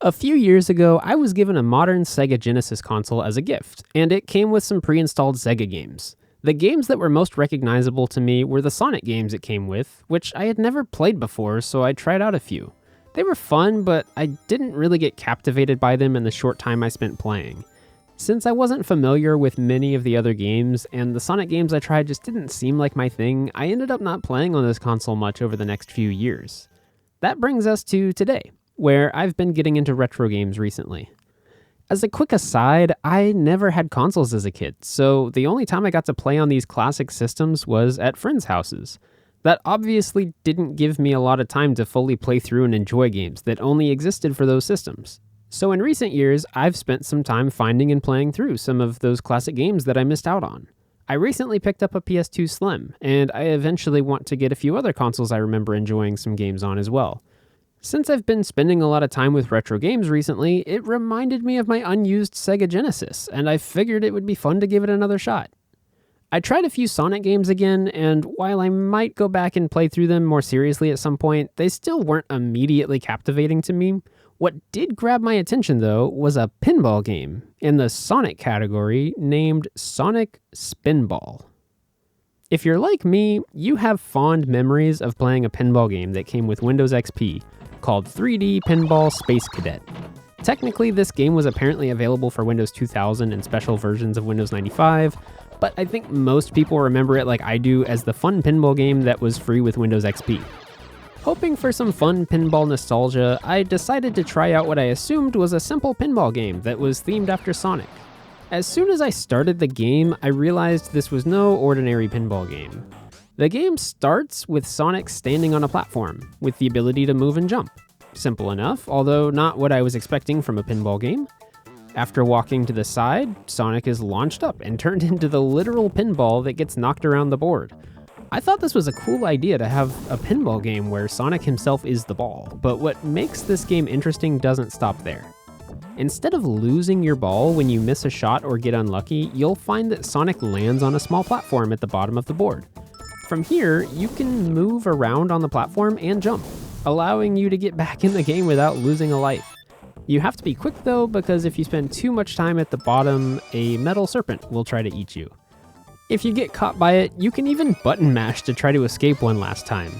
A few years ago, I was given a modern Sega Genesis console as a gift, and it came with some pre-installed Sega games. The games that were most recognizable to me were the Sonic games it came with, which I had never played before, so I tried out a few. They were fun, but I didn't really get captivated by them in the short time I spent playing. Since I wasn't familiar with many of the other games, and the Sonic games I tried just didn't seem like my thing, I ended up not playing on this console much over the next few years. That brings us to today, where I've been getting into retro games recently. As a quick aside, I never had consoles as a kid, so the only time I got to play on these classic systems was at friends' houses. That obviously didn't give me a lot of time to fully play through and enjoy games that only existed for those systems. So in recent years, I've spent some time finding and playing through some of those classic games that I missed out on. I recently picked up a PS2 Slim, and I eventually want to get a few other consoles I remember enjoying some games on as well. Since I've been spending a lot of time with retro games recently, it reminded me of my unused Sega Genesis, and I figured it would be fun to give it another shot. I tried a few Sonic games again, and while I might go back and play through them more seriously at some point, they still weren't immediately captivating to me. What did grab my attention, though, was a pinball game in the Sonic category named Sonic Spinball. If you're like me, you have fond memories of playing a pinball game that came with Windows XP called 3D Pinball Space Cadet. Technically, this game was apparently available for Windows 2000 and special versions of Windows 95, but I think most people remember it like I do as the fun pinball game that was free with Windows XP. Hoping for some fun pinball nostalgia, I decided to try out what I assumed was a simple pinball game that was themed after Sonic. As soon as I started the game, I realized this was no ordinary pinball game. The game starts with Sonic standing on a platform, with the ability to move and jump. Simple enough, although not what I was expecting from a pinball game. After walking to the side, Sonic is launched up and turned into the literal pinball that gets knocked around the board. I thought this was a cool idea to have a pinball game where Sonic himself is the ball, but what makes this game interesting doesn't stop there. Instead of losing your ball when you miss a shot or get unlucky, you'll find that Sonic lands on a small platform at the bottom of the board. From here, you can move around on the platform and jump, allowing you to get back in the game without losing a life. You have to be quick though, because if you spend too much time at the bottom, a metal serpent will try to eat you. If you get caught by it, you can even button mash to try to escape one last time.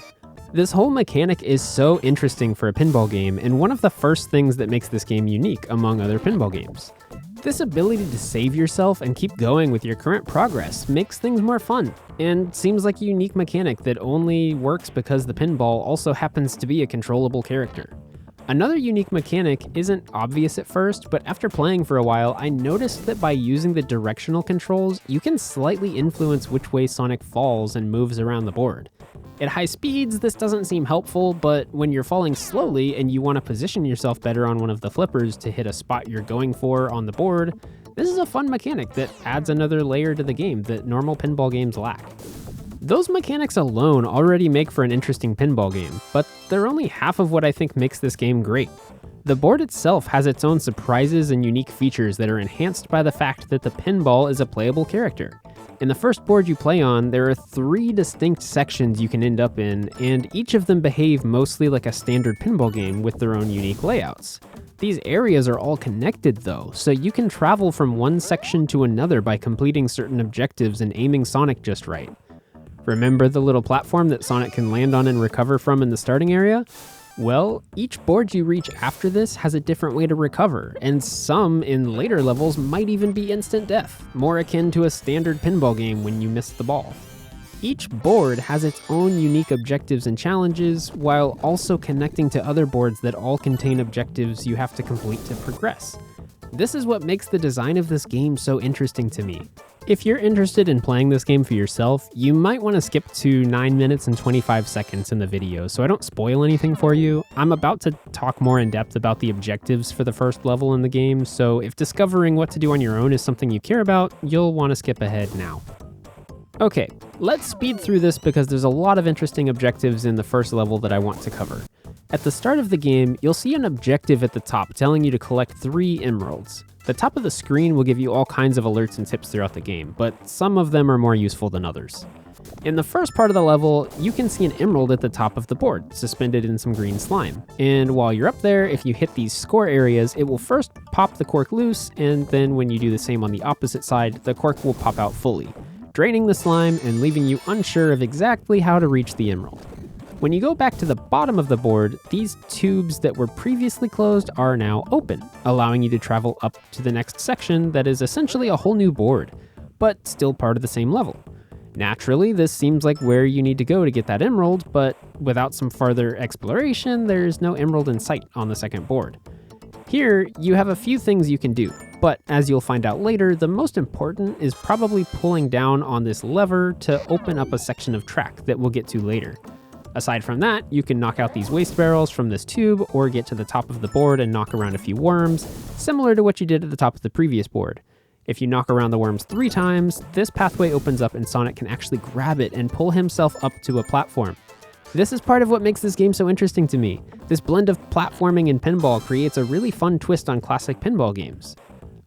This whole mechanic is so interesting for a pinball game, and one of the first things that makes this game unique among other pinball games. This ability to save yourself and keep going with your current progress makes things more fun, and seems like a unique mechanic that only works because the pinball also happens to be a controllable character. Another unique mechanic isn't obvious at first, but after playing for a while, I noticed that by using the directional controls, you can slightly influence which way Sonic falls and moves around the board. At high speeds, this doesn't seem helpful, but when you're falling slowly and you want to position yourself better on one of the flippers to hit a spot you're going for on the board, this is a fun mechanic that adds another layer to the game that normal pinball games lack. Those mechanics alone already make for an interesting pinball game, but they're only half of what I think makes this game great. The board itself has its own surprises and unique features that are enhanced by the fact that the pinball is a playable character. In the first board you play on, there are 3 distinct sections you can end up in, and each of them behave mostly like a standard pinball game with their own unique layouts. These areas are all connected though, so you can travel from one section to another by completing certain objectives and aiming Sonic just right. Remember the little platform that Sonic can land on and recover from in the starting area? Well, each board you reach after this has a different way to recover, and some in later levels might even be instant death, more akin to a standard pinball game when you miss the ball. Each board has its own unique objectives and challenges, while also connecting to other boards that all contain objectives you have to complete to progress. This is what makes the design of this game so interesting to me. If you're interested in playing this game for yourself, you might want to skip to 9 minutes and 25 seconds in the video so I don't spoil anything for you. I'm about to talk more in depth about the objectives for the first level in the game, so if discovering what to do on your own is something you care about, you'll want to skip ahead now. Okay, let's speed through this because there's a lot of interesting objectives in the first level that I want to cover. At the start of the game, you'll see an objective at the top telling you to collect 3 emeralds. The top of the screen will give you all kinds of alerts and tips throughout the game, but some of them are more useful than others. In the first part of the level, you can see an emerald at the top of the board, suspended in some green slime. And while you're up there, if you hit these score areas, it will first pop the cork loose, and then when you do the same on the opposite side, the cork will pop out fully, draining the slime and leaving you unsure of exactly how to reach the emerald. When you go back to the bottom of the board, these tubes that were previously closed are now open, allowing you to travel up to the next section that is essentially a whole new board, but still part of the same level. Naturally, this seems like where you need to go to get that emerald, but without some further exploration, there's no emerald in sight on the second board. Here, you have a few things you can do, but as you'll find out later, the most important is probably pulling down on this lever to open up a section of track that we'll get to later. Aside from that, you can knock out these waste barrels from this tube or get to the top of the board and knock around a few worms, similar to what you did at the top of the previous board. If you knock around the worms 3 times, this pathway opens up and Sonic can actually grab it and pull himself up to a platform. This is part of what makes this game so interesting to me. This blend of platforming and pinball creates a really fun twist on classic pinball games.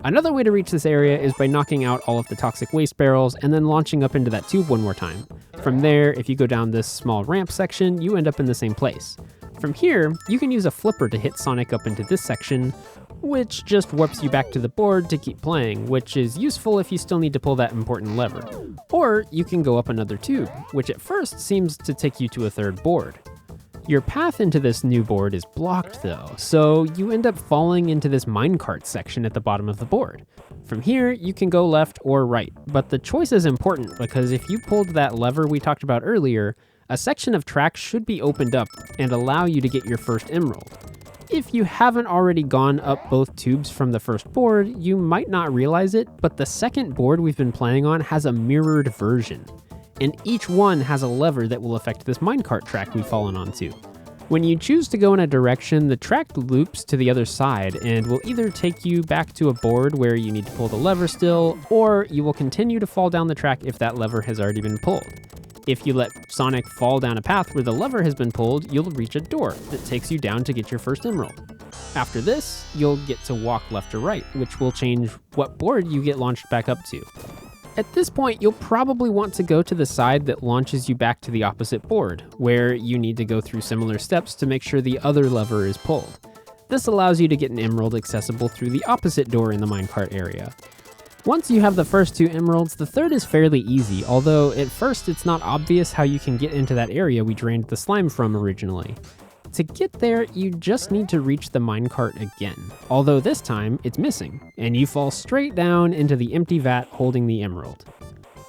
Another way to reach this area is by knocking out all of the toxic waste barrels and then launching up into that tube one more time. From there, if you go down this small ramp section, you end up in the same place. From here, you can use a flipper to hit Sonic up into this section, which just warps you back to the board to keep playing, which is useful if you still need to pull that important lever. Or you can go up another tube, which at first seems to take you to a third board. Your path into this new board is blocked though, so you end up falling into this minecart section at the bottom of the board. From here, you can go left or right, but the choice is important because if you pulled that lever we talked about earlier, a section of track should be opened up and allow you to get your first emerald. If you haven't already gone up both tubes from the first board, you might not realize it, but the second board we've been playing on has a mirrored version. And each one has a lever that will affect this minecart track we've fallen onto. When you choose to go in a direction, the track loops to the other side and will either take you back to a board where you need to pull the lever still, or you will continue to fall down the track if that lever has already been pulled. If you let Sonic fall down a path where the lever has been pulled, you'll reach a door that takes you down to get your first emerald. After this, you'll get to walk left or right, which will change what board you get launched back up to. At this point, you'll probably want to go to the side that launches you back to the opposite board, where you need to go through similar steps to make sure the other lever is pulled. This allows you to get an emerald accessible through the opposite door in the minecart area. Once you have the first 2 emeralds, the third is fairly easy, although at first it's not obvious how you can get into that area we drained the slime from originally. To get there, you just need to reach the minecart again, although this time it's missing, and you fall straight down into the empty vat holding the emerald.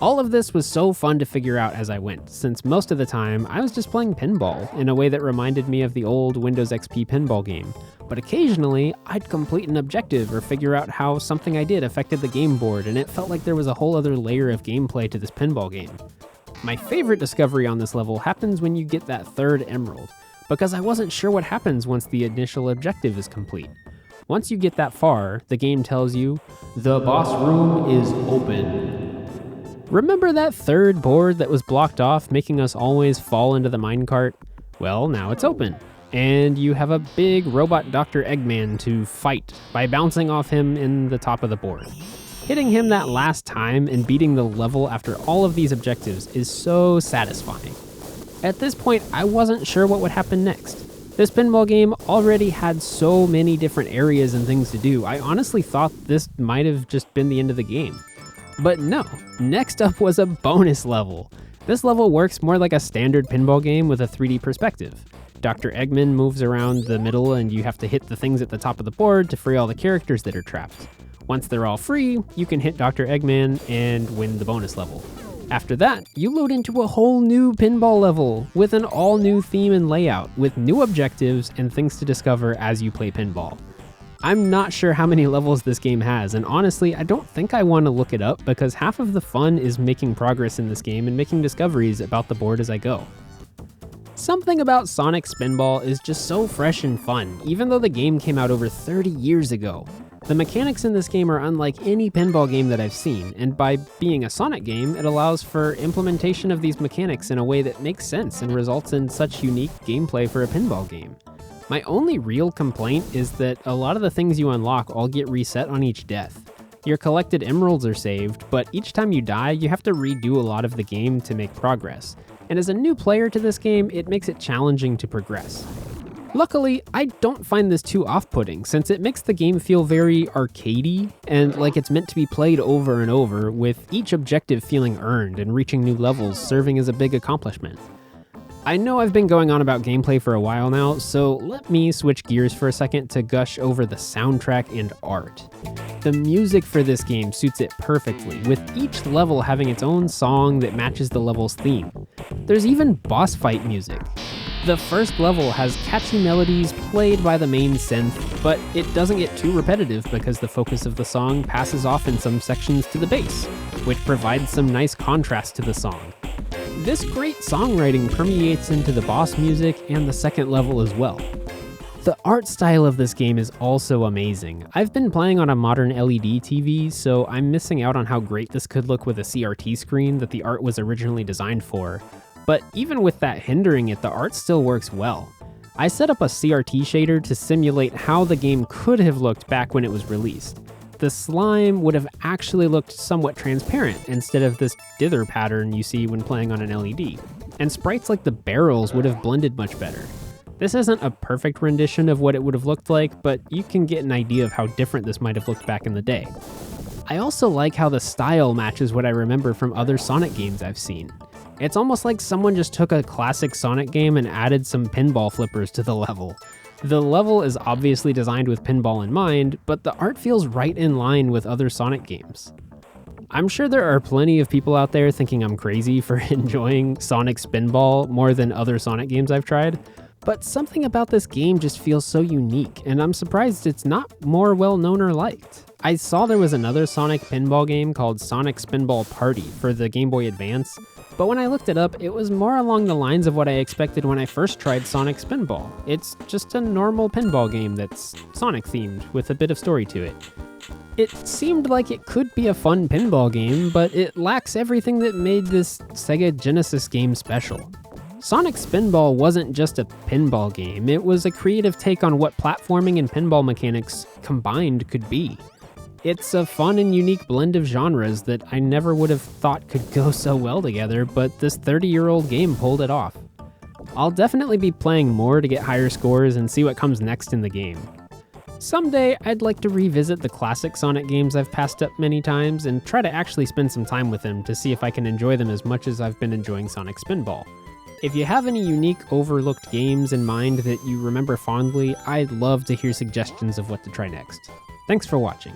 All of this was so fun to figure out as I went, since most of the time I was just playing pinball in a way that reminded me of the old Windows XP pinball game, but occasionally I'd complete an objective or figure out how something I did affected the game board, and it felt like there was a whole other layer of gameplay to this pinball game. My favorite discovery on this level happens when you get that third emerald, because I wasn't sure what happens once the initial objective is complete. Once you get that far, the game tells you, "The boss room is open." Remember that third board that was blocked off, making us always fall into the minecart? Well, now it's open, and you have a big robot Dr. Eggman to fight by bouncing off him in the top of the board. Hitting him that last time and beating the level after all of these objectives is so satisfying. At this point, I wasn't sure what would happen next. This pinball game already had so many different areas and things to do, I honestly thought this might have just been the end of the game. But no, next up was a bonus level. This level works more like a standard pinball game with a 3D perspective. Dr. Eggman moves around the middle and you have to hit the things at the top of the board to free all the characters that are trapped. Once they're all free, you can hit Dr. Eggman and win the bonus level. After that, you load into a whole new pinball level with an all new theme and layout, with new objectives and things to discover as you play pinball. I'm not sure how many levels this game has, and honestly, I don't think I want to look it up because half of the fun is making progress in this game and making discoveries about the board as I go. Something about Sonic Spinball is just so fresh and fun, even though the game came out over 30 years ago. The mechanics in this game are unlike any pinball game that I've seen, and by being a Sonic game, it allows for implementation of these mechanics in a way that makes sense and results in such unique gameplay for a pinball game. My only real complaint is that a lot of the things you unlock all get reset on each death. Your collected emeralds are saved, but each time you die, you have to redo a lot of the game to make progress. And as a new player to this game, it makes it challenging to progress. Luckily, I don't find this too off-putting, since it makes the game feel very arcadey and like it's meant to be played over and over, with each objective feeling earned and reaching new levels serving as a big accomplishment. I know I've been going on about gameplay for a while now, so let me switch gears for a second to gush over the soundtrack and art. The music for this game suits it perfectly, with each level having its own song that matches the level's theme. There's even boss fight music. The first level has catchy melodies played by the main synth, but it doesn't get too repetitive because the focus of the song passes off in some sections to the bass, which provides some nice contrast to the song. This great songwriting permeates into the boss music and the second level as well. The art style of this game is also amazing. I've been playing on a modern LED TV, so I'm missing out on how great this could look with a CRT screen that the art was originally designed for. But even with that hindering it, the art still works well. I set up a CRT shader to simulate how the game could have looked back when it was released. The slime would have actually looked somewhat transparent instead of this dither pattern you see when playing on an LED, and sprites like the barrels would have blended much better. This isn't a perfect rendition of what it would have looked like, but you can get an idea of how different this might have looked back in the day. I also like how the style matches what I remember from other Sonic games I've seen. It's almost like someone just took a classic Sonic game and added some pinball flippers to the level. The level is obviously designed with pinball in mind, but the art feels right in line with other Sonic games. I'm sure there are plenty of people out there thinking I'm crazy for enjoying Sonic Spinball more than other Sonic games I've tried, but something about this game just feels so unique, and I'm surprised it's not more well known or liked. I saw there was another Sonic pinball game called Sonic Spinball Party for the Game Boy Advance, but when I looked it up, it was more along the lines of what I expected when I first tried Sonic Spinball. It's just a normal pinball game that's Sonic themed with a bit of story to it. It seemed like it could be a fun pinball game, but it lacks everything that made this Sega Genesis game special. Sonic Spinball wasn't just a pinball game, it was a creative take on what platforming and pinball mechanics combined could be. It's a fun and unique blend of genres that I never would have thought could go so well together, but this 30-year-old game pulled it off. I'll definitely be playing more to get higher scores and see what comes next in the game. Someday, I'd like to revisit the classic Sonic games I've passed up many times and try to actually spend some time with them to see if I can enjoy them as much as I've been enjoying Sonic Spinball. If you have any unique, overlooked games in mind that you remember fondly, I'd love to hear suggestions of what to try next. Thanks for watching.